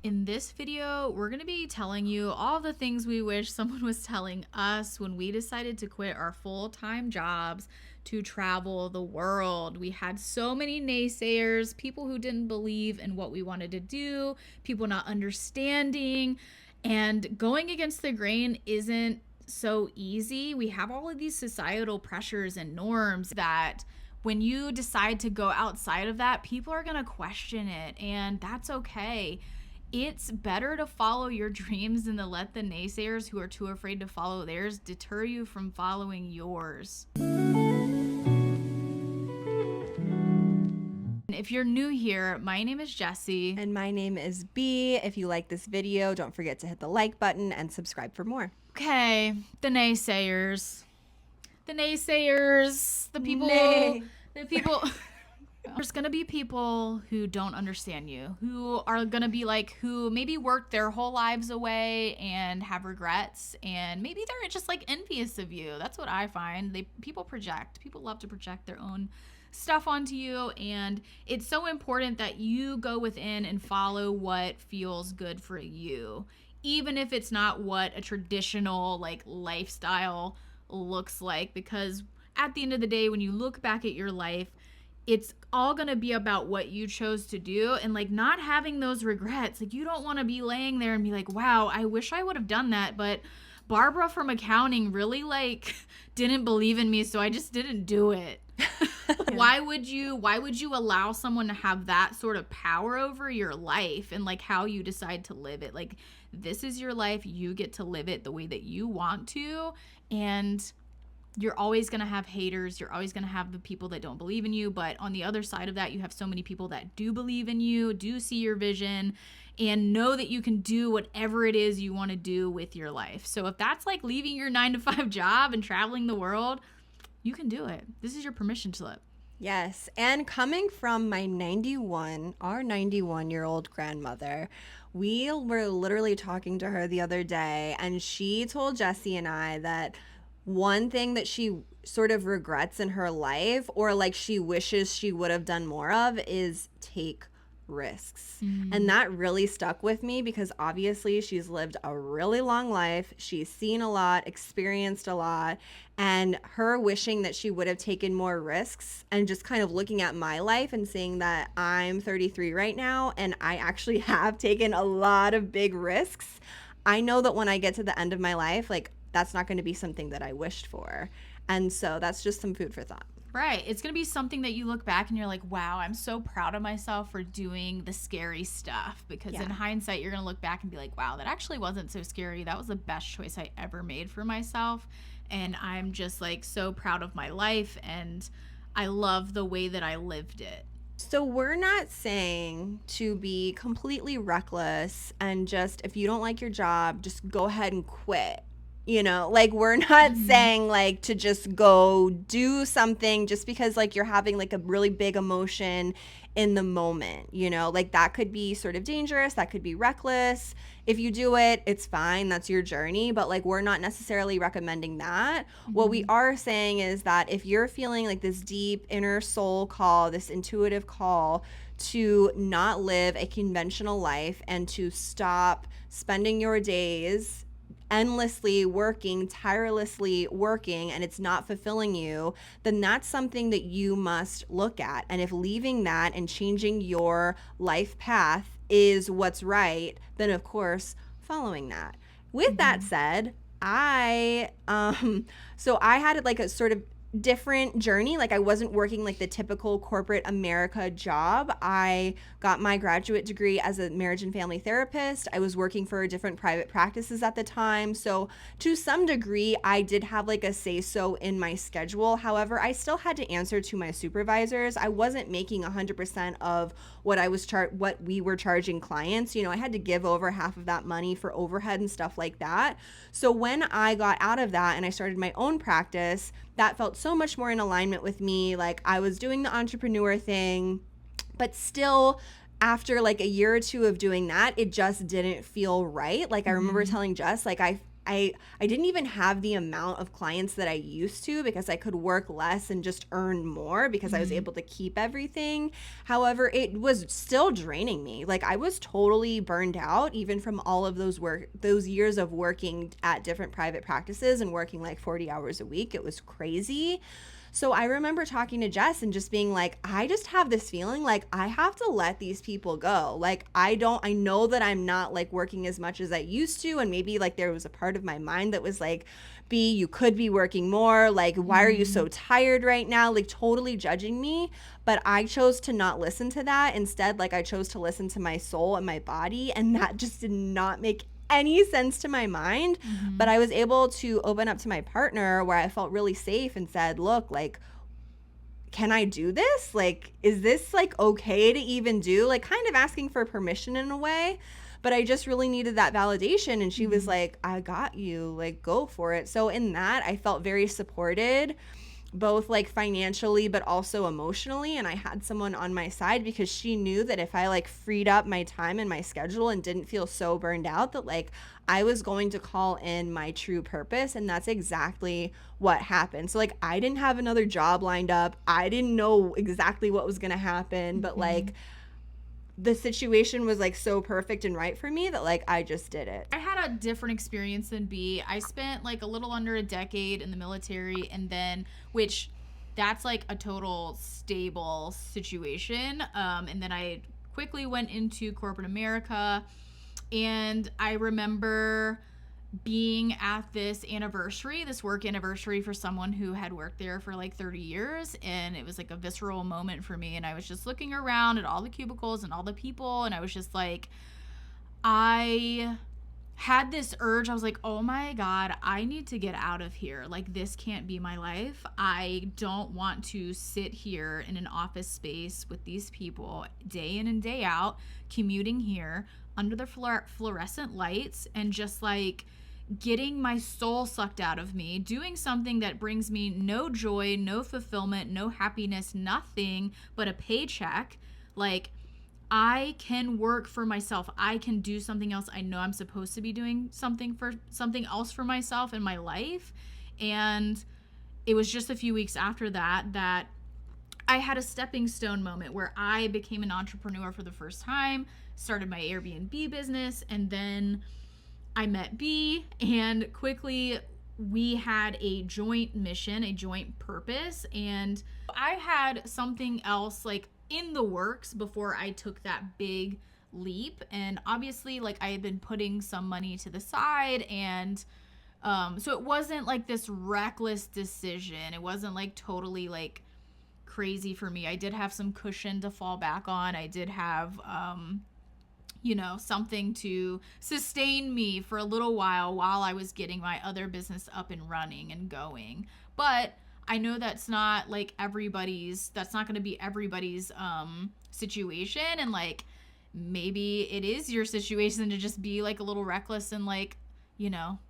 In this video, we're going to be telling you all the things we wish someone was telling us when we decided to quit our full-time jobs to travel the world. We had so many naysayers, people who didn't believe in what we wanted to do, people not understanding, and going against the grain isn't so easy. We have all of these societal pressures and norms that when you decide to go outside of that, people are going to question it, and that's okay. It's better to follow your dreams than to let the naysayers who are too afraid to follow theirs deter you from following yours. If you're new here, my name is Jessy. And my name is B. If you like this video, don't forget to hit the like button and subscribe for more. Okay, the naysayers. The naysayers, the people, There's going to be people who don't understand you, who are going to be like, who maybe worked their whole lives away and have regrets, and maybe they're just like envious of you. That's what I find. People love to project their own stuff onto you, and it's so important that you go within and follow what feels good for you, even if it's not what a traditional like lifestyle looks like, because at the end of the day, when you look back at your life, it's all going to be about what you chose to do, and like not having those regrets. Like you don't want to be laying there and be like, wow, I wish I would have done that, but Barbara from accounting really like didn't believe in me, so I just didn't do it. Why would you allow someone to have that sort of power over your life and like how you decide to live it? Like, this is your life, you get to live it the way that you want to, and you're always going to have haters. You're always going to have the people that don't believe in you. But on the other side of that, you have so many people that do believe in you, do see your vision, and know that you can do whatever it is you want to do with your life. So if that's like leaving your 9-to-5 job and traveling the world, you can do it. This is your permission slip. Yes. And coming from our 91-year-old grandmother, we were literally talking to her the other day, and she told Jessy and I that one thing that she sort of regrets in her life, or like she wishes she would have done more of, is take risks. And that really stuck with me, because obviously she's lived a really long life. She's seen a lot, experienced a lot, and her wishing that she would have taken more risks, and just kind of looking at my life and seeing that I'm 33 right now and I actually have taken a lot of big risks. I know that when I get to the end of my life, like, that's not going to be something that I wished for. And so that's just some food for thought. Right. It's going to be something that you look back and you're like, wow, I'm so proud of myself for doing the scary stuff. Because in hindsight, you're going to look back and be like, wow, that actually wasn't so scary. That was the best choice I ever made for myself. And I'm just like so proud of my life, and I love the way that I lived it. So we're not saying to be completely reckless and just, if you don't like your job, just go ahead and quit. You know, like, we're not saying like to just go do something just because like you're having like a really big emotion in the moment, you know, like that could be sort of dangerous. That could be reckless. If you do it, it's fine. That's your journey. But like, we're not necessarily recommending that. What we are saying is that if you're feeling like this deep inner soul call, this intuitive call to not live a conventional life and to stop spending your days endlessly working, tirelessly working, and it's not fulfilling you, then that's something that you must look at. And if leaving that and changing your life path is what's right, then of course following that. With that said, I had like a sort of different journey. Like, I wasn't working like the typical corporate America job. I got my graduate degree as a marriage and family therapist. I was working for different private practices at the time. So to some degree, I did have like a say-so in my schedule. However, I still had to answer to my supervisors. I wasn't making 100% of what we were charging clients. You know, I had to give over half of that money for overhead and stuff like that. So when I got out of that and I started my own practice, that felt so much more in alignment with me. Like, I was doing the entrepreneur thing, but still, after like a year or two of doing that, it just didn't feel right. Like, I remember telling Jess, like, I I didn't even have the amount of clients that I used to because I could work less and just earn more because I was Mm-hmm. able to keep everything. However, it was still draining me. Like I was totally burned out even from all of those years of working at different private practices and working like 40 hours a week. It was crazy. So I remember talking to Jess and just being like, I just have this feeling like I have to let these people go. Like I know that I'm not like working as much as I used to. And maybe like there was a part of my mind that was like, B, you could be working more. Like, why are you Mm-hmm. so tired right now? Like totally judging me. But I chose to not listen to that. Instead, like I chose to listen to my soul and my body. And that just did not make any sense to my mind. Mm-hmm. But I was able to open up to my partner where I felt really safe and said, look, like, can I do this? Like, is this like okay to even do? Like, kind of asking for permission in a way. But I just really needed that validation. And she was Mm-hmm. like, I got you. Like, go for it. So, in that, I felt very supported both like financially but also emotionally, and I had someone on my side because she knew that if I like freed up my time and my schedule and didn't feel so burned out that like I was going to call in my true purpose, and that's exactly what happened. So like I didn't have another job lined up. I didn't know exactly what was going to happen, but Mm-hmm. like the situation was like so perfect and right for me that like I just did it. I had a different experience than B. I spent like a little under a decade in the military, and then, which that's like a total stable situation. And then I quickly went into corporate America, and I remember being at this anniversary, this work anniversary for someone who had worked there for like 30 years. And it was like a visceral moment for me. And I was just looking around at all the cubicles and all the people. And I was just like, I had this urge. I was like, oh my God, I need to get out of here. Like, this can't be my life. I don't want to sit here in an office space with these people day in and day out, commuting here under the fluorescent lights and just like getting my soul sucked out of me, doing something that brings me no joy, no fulfillment, no happiness, nothing but a paycheck. Like, I can work for myself. I can do something else. I know I'm supposed to be doing something else for myself in my life. And it was just a few weeks after that I had a stepping stone moment where I became an entrepreneur for the first time, started my Airbnb business, and then I met B, and quickly we had a joint mission, a joint purpose, and I had something else like in the works before I took that big leap. And obviously, like, I had been putting some money to the side, and so it wasn't like this reckless decision. It wasn't like totally like crazy for me. I did have some cushion to fall back on. I did have something to sustain me for a little while I was getting my other business up and running and going. But I know that's not going to be everybody's situation, and like maybe it is your situation to just be like a little reckless and like,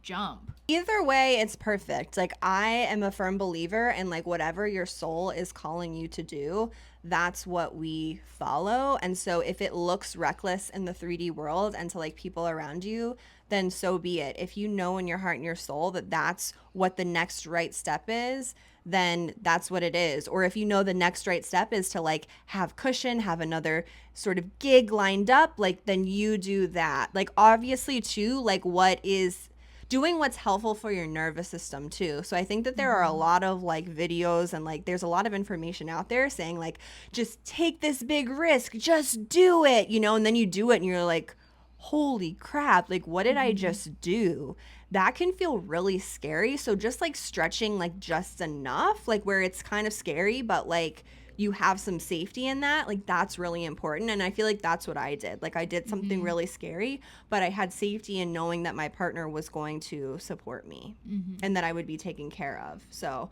jump. Either way, it's perfect. Like, I am a firm believer in like whatever your soul is calling you to do, that's what we follow. And so, if it looks reckless in the 3D world and to like people around you, then so be it. If you know in your heart and your soul that that's what the next right step is, then that's what it is. Or if you know the next right step is to like have cushion, have another sort of gig lined up, like then you do that. Like, obviously, too, like what is doing what's helpful for your nervous system too. So I think that there are a Mm-hmm. lot of like videos and like there's a lot of information out there saying like just take this big risk, just do it, and then you do it and you're like, holy crap, like what did I Mm-hmm. just do? That can feel really scary. So just like stretching like just enough, like where it's kind of scary, but like you have some safety in that, like that's really important. And I feel like that's what I did. Like I did something Mm-hmm. really scary, but I had safety in knowing that my partner was going to support me Mm-hmm. and that I would be taken care of. So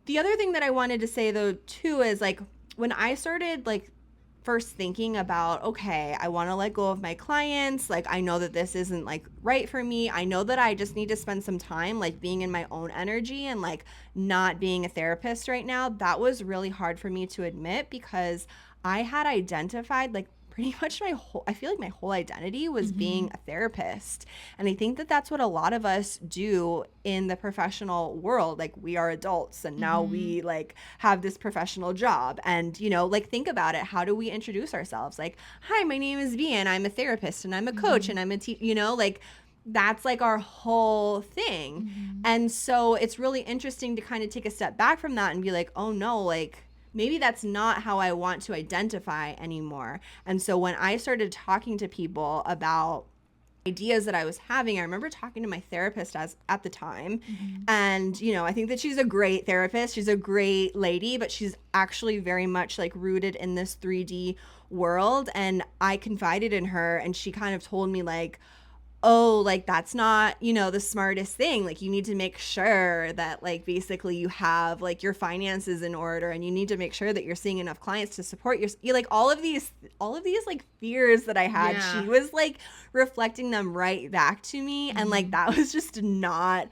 the other thing that I wanted to say though too is like when I started like first thinking about, okay, I want to let go of my clients, like I know that this isn't like right for me. I know that I just need to spend some time like being in my own energy and like not being a therapist right now. That was really hard for me to admit because I had identified like pretty much I feel like my whole identity was Mm-hmm. being a therapist. And I think that that's what a lot of us do in the professional world. Like, we are adults and now Mm-hmm. we like have this professional job. And, you know, like, think about it. How do we introduce ourselves? Like, hi, my name is V and I'm a therapist and I'm a coach Mm-hmm. and I'm you know, like, that's like our whole thing. Mm-hmm. And so it's really interesting to kind of take a step back from that and be like, oh no, like, maybe that's not how I want to identify anymore. And so when I started talking to people about ideas that I was having, I remember talking to my therapist at the time. Mm-hmm. And, you know, I think that she's a great therapist. She's a great lady, but she's actually very much like rooted in this 3D world. And I confided in her and she kind of told me like, oh, like, that's not, you know, the smartest thing. Like, you need to make sure that, like, basically you have like your finances in order, and you need to make sure that you're seeing enough clients to support you, like, all of these like fears that I had. Yeah. She was like reflecting them right back to me, and like Mm-hmm. that was just not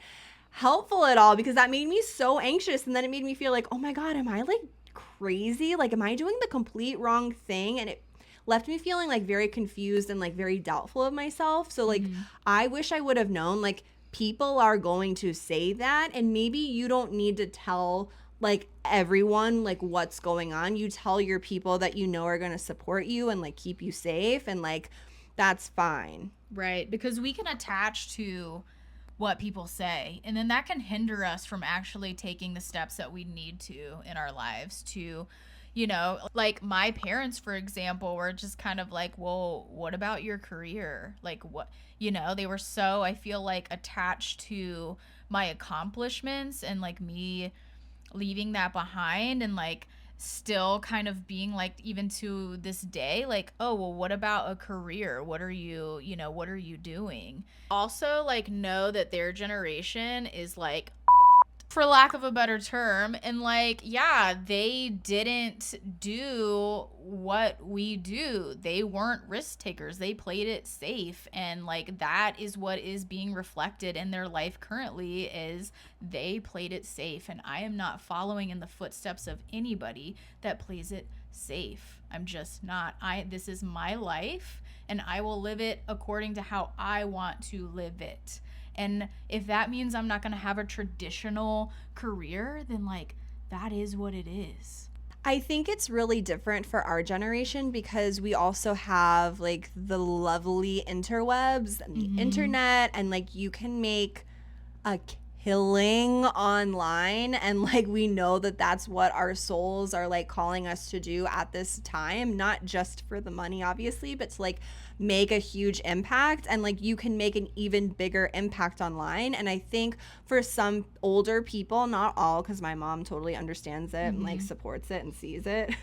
helpful at all, because that made me so anxious, and then it made me feel like, oh my god, am I like crazy? Like, am I doing the complete wrong thing? And it left me feeling like very confused and like very doubtful of myself. So like, Mm-hmm. I wish I would have known, like, people are going to say that, and maybe you don't need to tell like everyone like what's going on. You tell your people that you know are going to support you and like keep you safe, and like, that's fine. Right, because we can attach to what people say, and then that can hinder us from actually taking the steps that we need to in our lives to, you know, like my parents, for example, were just kind of like, well, what about your career? Like, what, you know, they were so, I feel like, attached to my accomplishments and like me leaving that behind, and like still kind of being like, even to this day, like, oh well, what about a career? What are you, you know, what are you doing? Also, like, know that their generation is like, for lack of a better term, and like, yeah, they didn't do what we do. They weren't risk takers. They played it safe, and like, that is what is being reflected in their life currently, is they played it safe, and I am not following in the footsteps of anybody that plays it safe. I'm just not. This is my life, and I will live it according to how I want to live it. And if that means I'm not going to have a traditional career, then like, that is what it is. I think it's really different for our generation because we also have like the lovely interwebs and the Mm-hmm. internet, and like, you can make a killing online, and like, we know that that's what our souls are like calling us to do at this time, not just for the money obviously, but to like make a huge impact, and like, you can make an even bigger impact online. And I think for some older people, not all, because my mom totally understands it and like Mm-hmm. supports it and sees it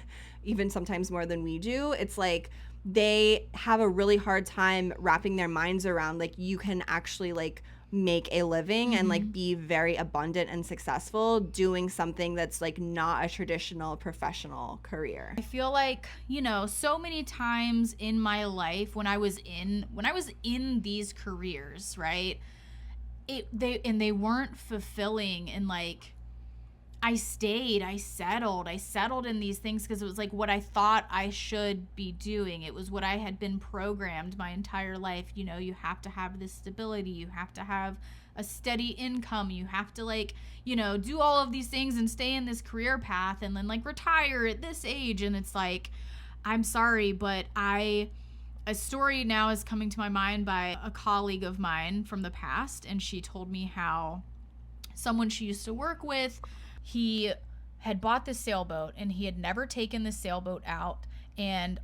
even sometimes more than we do, it's like they have a really hard time wrapping their minds around like, you can actually like make a living and Mm-hmm. like be very abundant and successful doing something that's like not a traditional professional career. I feel like, you know, so many times in my life when I was in these careers, right? They weren't fulfilling, and like, I settled in these things because it was like what I thought I should be doing. It was what I had been programmed my entire life. You know, you have to have this stability, you have to have a steady income, you have to, like, you know, do all of these things and stay in this career path and then like retire at this age. And it's like, I'm sorry, but a story now is coming to my mind by a colleague of mine from the past, and she told me how someone she used to work with, he had bought this sailboat and he had never taken the sailboat out. And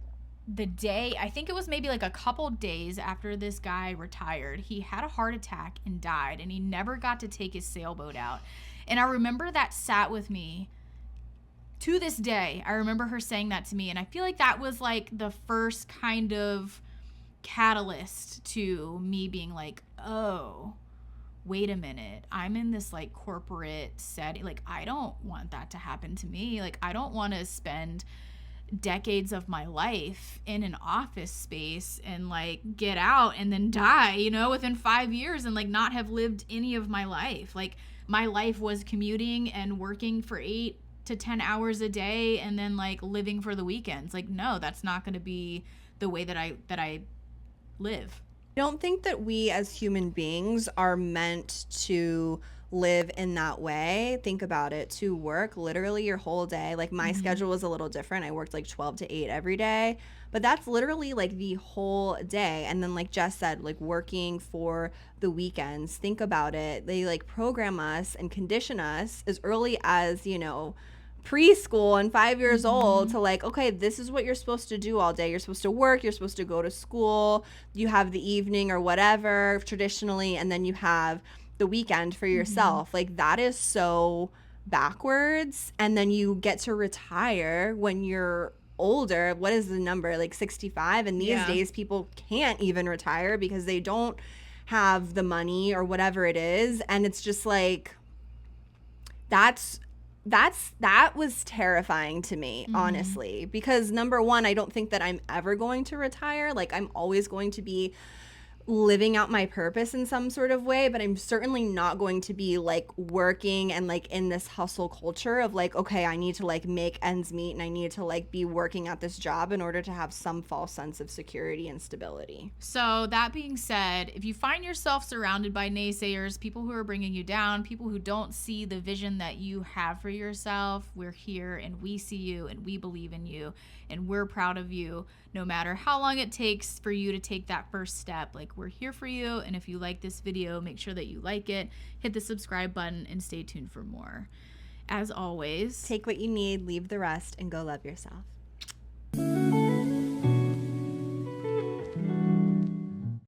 the day, I think it was maybe like a couple days after this guy retired, he had a heart attack and died, and he never got to take his sailboat out. And I remember that sat with me to this day. I remember her saying that to me, and I feel like that was like the first kind of catalyst to me being like, oh, wait a minute, I'm in this like corporate setting. Like, I don't want that to happen to me. Like, I don't want to spend decades of my life in an office space and like get out and then die, you know, within 5 years, and like not have lived any of my life. Like, my life was commuting and working for 8 to 10 hours a day and then like living for the weekends. Like, no, that's not going to be the way that I live. I don't think that we as human beings are meant to live in that way. Think about it. To work literally your whole day. Like my schedule was a little different. I worked like 12 to 8 every day, but that's literally like the whole day. And then like Jess said, like working for the weekends. Think about it. They like program us and condition us as early as, preschool and 5 years old to like, okay, this is what you're supposed to do all day. You're supposed to work, you're supposed to go to school, you have the evening or whatever traditionally, and then you have the weekend for yourself. Like that is so backwards. And then you get to retire when you're older. What is the number? Like 65. And these days people can't even retire because they don't have the money or whatever it is. And it's just like that was terrifying to me, honestly, because number one, I don't think that I'm ever going to retire. Like I'm always going to be living out my purpose in some sort of way, but I'm certainly not going to be like working and like in this hustle culture of like, okay, I need to like make ends meet and I need to like be working at this job in order to have some false sense of security and stability. So that being said, if you find yourself surrounded by naysayers, people who are bringing you down, people who don't see the vision that you have for yourself, we're here and we see you and we believe in you and we're proud of you, no matter how long it takes for you to take that first step. Like, we're here for you. And if you like this video, make sure that you like it, hit the subscribe button, and stay tuned for more. As always, take what you need, leave the rest, and go love yourself.